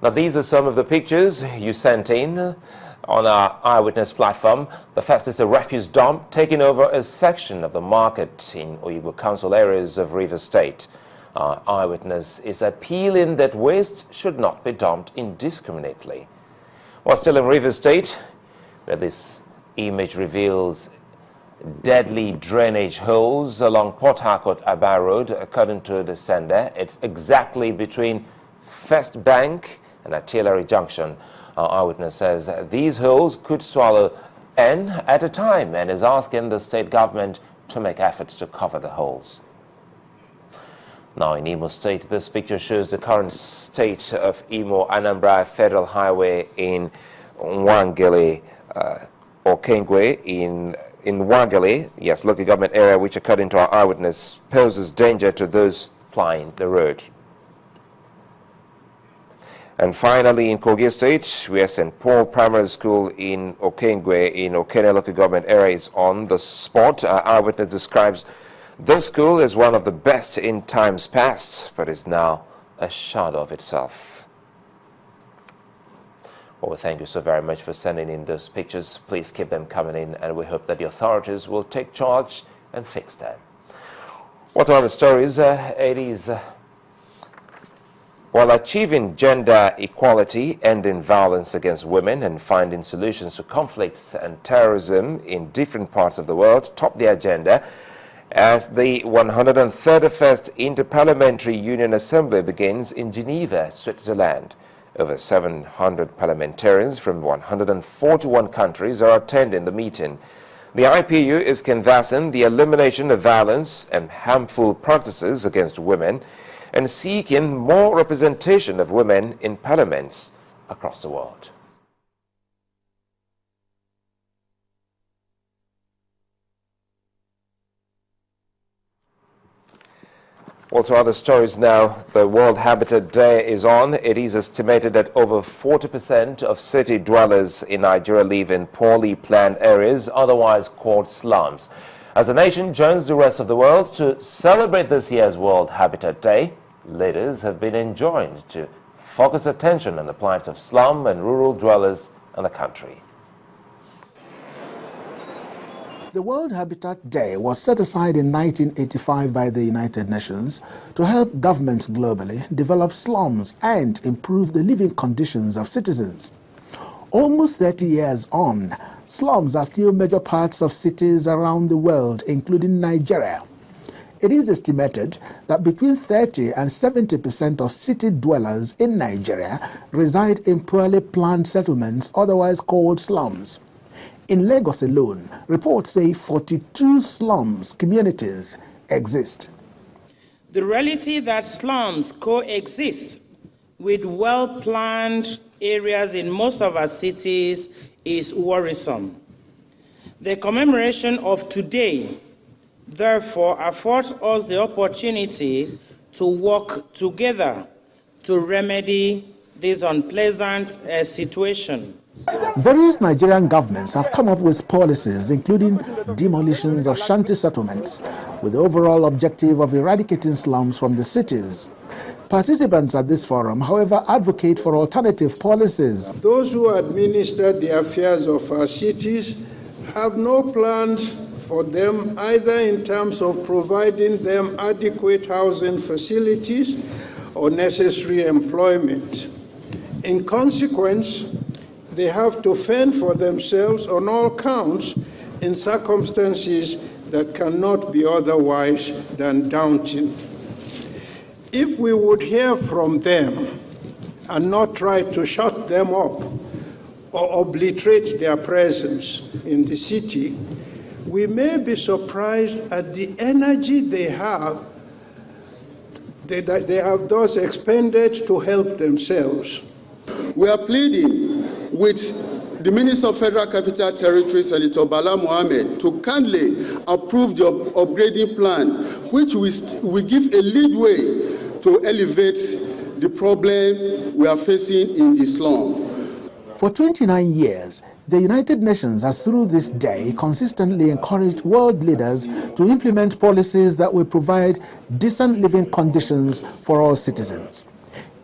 Now, these are some of the pictures you sent in on our Eyewitness platform. The first is a refuse dump taking over a section of the market in Oyibo Council areas of Rivers State. Our Eyewitness is appealing that waste should not be dumped indiscriminately. While still in Rivers State, where this image reveals deadly drainage holes along Port Harcourt Aba Road, according to the sender, it's exactly between First Bank and Artillery Junction. Our Eyewitness says these holes could swallow N at a time and is asking the state government to make efforts to cover the holes. Now in Imo State, this picture shows the current state of Imo Anambra Federal Highway in Nwangele, Okengwe in Nwangele, yes, local government area, which according to our Eyewitness poses danger to those plying the road. And finally, in Kogi State, where St. Paul Primary School in Okengwe in Okene local government area is on the spot. Our Eyewitness describes this school as one of the best in times past, but is now a shadow of itself. Well, thank you so very much for sending in those pictures. Please keep them coming in, and we hope that the authorities will take charge and fix them. What are the stories? While achieving gender equality, ending violence against women, and finding solutions to conflicts and terrorism in different parts of the world top the agenda as the 131st Interparliamentary Union Assembly begins in Geneva, Switzerland. Over 700 parliamentarians from 141 countries are attending the meeting. The IPU is canvassing the elimination of violence and harmful practices against women and seeking more representation of women in parliaments across the world. Well, to other stories now, the World Habitat Day is on. It is estimated that over 40% of city dwellers in Nigeria live in poorly planned areas, otherwise called slums. As the nation joins the rest of the world to celebrate this year's World Habitat Day, leaders have been enjoined to focus attention on the plights of slum and rural dwellers in the country. The World Habitat Day was set aside in 1985 by the United Nations to help governments globally develop slums and improve the living conditions of citizens. Almost 30 years on, slums are still major parts of cities around the world, including Nigeria. It is estimated that between 30 and 70% of city dwellers in Nigeria reside in poorly planned settlements, otherwise called slums. In Lagos alone, reports say 42 slums communities exist. The reality that slums coexist with well-planned areas in most of our cities is worrisome. The commemoration of today, therefore, affords us the opportunity to work together to remedy this unpleasant situation. Various Nigerian governments have come up with policies, including demolitions of shanty settlements, with the overall objective of eradicating slums from the cities. Participants at this forum, however, advocate for alternative policies. Those who administer the affairs of our cities have no plans for them, either in terms of providing them adequate housing facilities or necessary employment. In consequence, they have to fend for themselves on all counts in circumstances that cannot be otherwise than daunting. If we would hear from them and not try to shut them up or obliterate their presence in the city, we may be surprised at the energy they have thus expended to help themselves. We are pleading with the Minister of Federal Capital Territory, Senator Bala Mohammed, to kindly approve the upgrading plan, which will give a leadway to elevate the problem we are facing in the slum. For 29 years, the United Nations has, through this day, consistently encouraged world leaders to implement policies that will provide decent living conditions for all citizens.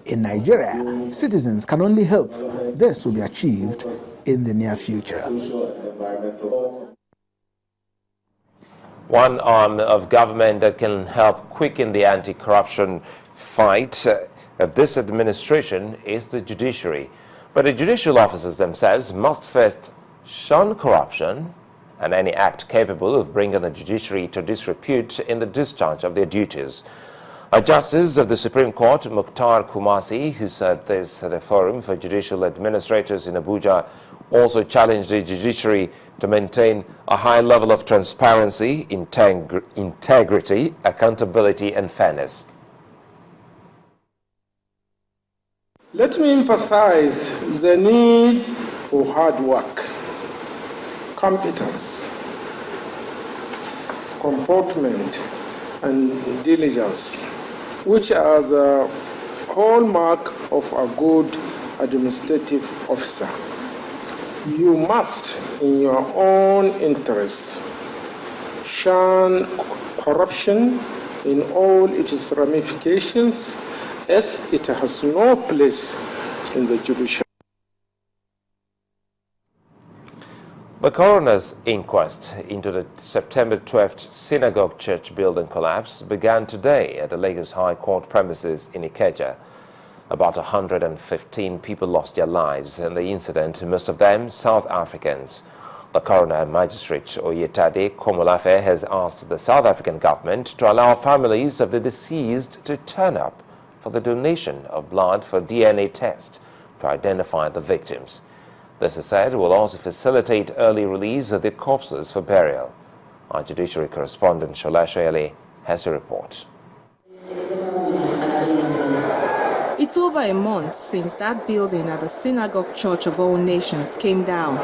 In Nigeria, citizens can only hope this will be achieved in the near future. One arm of government that can help quicken the anti-corruption fight of this administration is the judiciary. But the judicial officers themselves must first shun corruption and any act capable of bringing the judiciary to disrepute in the discharge of their duties. A Justice of the Supreme Court, Mukhtar Kumasi, who said this at a forum for judicial administrators in Abuja, also challenged the judiciary to maintain a high level of transparency, integrity, accountability, and fairness. Let me emphasize the need for hard work, competence, comportment, and diligence, which are the hallmark of a good administrative officer. You must, in your own interest, shun corruption in all its ramifications, as it has no place in the judiciary. The coroner's inquest into the September 12th synagogue church building collapse began today at the Lagos High Court premises in Ikeja. About 115 people lost their lives in the incident, most of them South Africans. The coroner magistrate Pt.2 Komolafe has asked the South African government to allow families of the deceased to turn up for the donation of blood for DNA test to identify the victims. This, is said, will also facilitate early release of the corpses for burial. Our judiciary correspondent Shola Shoyele has a report. It's over a month since that building at the Synagogue Church of All Nations came down,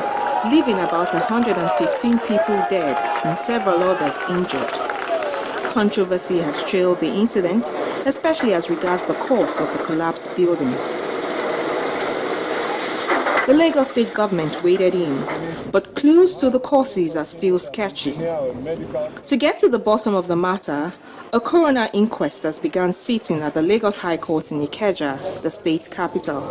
leaving about 115 people dead and several others injured. Controversy has trailed the incident, especially as regards the cause of the collapsed building. The Lagos state government waded in, but clues to the causes are still sketchy. To get to the bottom of the matter, a coroner inquest has begun sitting at the Lagos High Court in Ikeja, the state capital.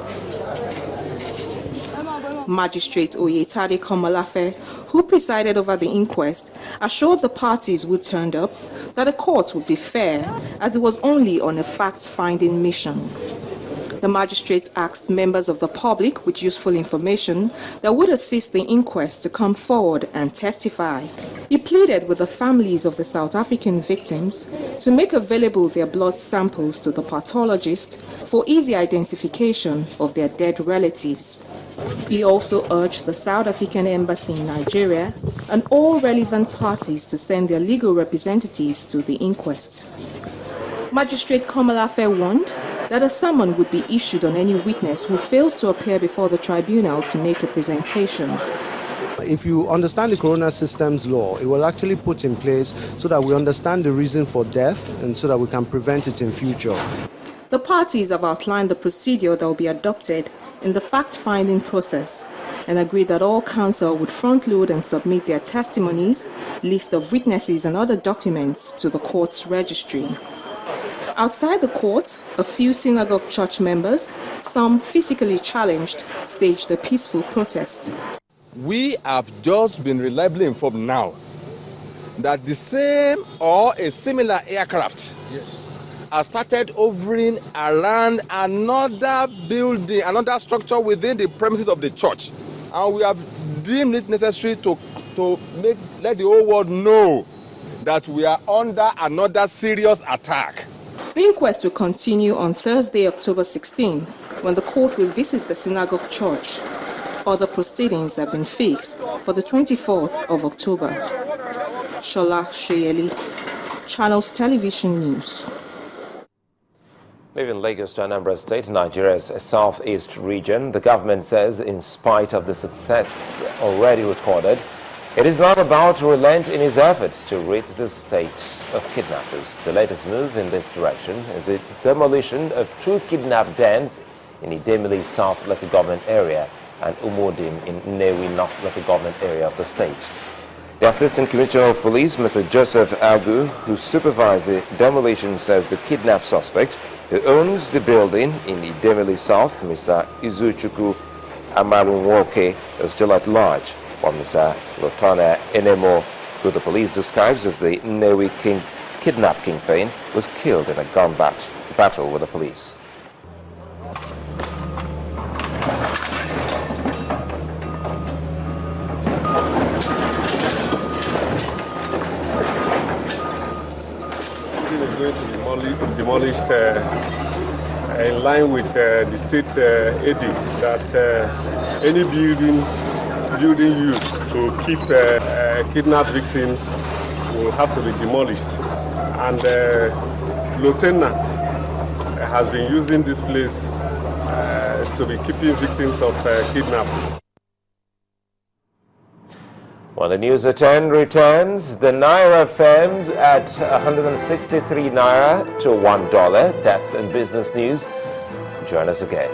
Magistrate Pt.2 Komolafe, who presided over the inquest, assured the parties who turned up that the court would be fair, as it was only on a fact-finding mission. The magistrate asked members of the public with useful information that would assist the inquest to come forward and testify. He pleaded with the families of the South African victims to make available their blood samples to the pathologist for easy identification of their dead relatives. He also urged the South African Embassy in Nigeria and all relevant parties to send their legal representatives to the inquest. Magistrate Komolafe warned that a summon would be issued on any witness who fails to appear before the tribunal to make a presentation. If you understand the coroner systems law, it will actually put in place so that we understand the reason for death and so that we can prevent it in future. The parties have outlined the procedure that will be adopted in the fact-finding process and agreed that all counsel would front-load and submit their testimonies, list of witnesses and other documents to the court's registry. Outside the court, a few synagogue church members, some physically challenged, staged a peaceful protest. We have just been reliably informed now that the same or a similar aircraft has started hovering around another building, another structure within the premises of the church. And we have deemed it necessary to let the whole world know that we are under another serious attack. The inquest will continue on Thursday, October 16, when the court will visit the synagogue church. Other proceedings have been fixed for the 24th of October. Shola Shoyele, Channels Television News. Leaving Lagos to Anambra State, Nigeria's southeast region, the government says in spite of the success already recorded, it is not about to relent in its efforts to rid the state of kidnappers. The latest move in this direction is the demolition of 2 kidnap dens in Idemili South Local Government Area and Umudim in Nnewi North Local Government Area of the state. The Assistant Commissioner of Police, Mr. Joseph Agu, who supervised the demolition, says the kidnapped suspect who owns the building in Idemili South, Mr. Izuchukwu Amarunwoke, is still at large, while Mr. Lotana Enemo, who the police describes as the Nnewi kidnap kingpin, was killed in a gun battle with the police. Is going to be demolished in line with the state edict that any building used to keep kidnapped victims will have to be demolished. And Lieutenant has been using this place to be keeping victims of kidnapping. When the news at 10 returns, the Naira firmed at 163 Naira to $1. That's in business news. Join us again.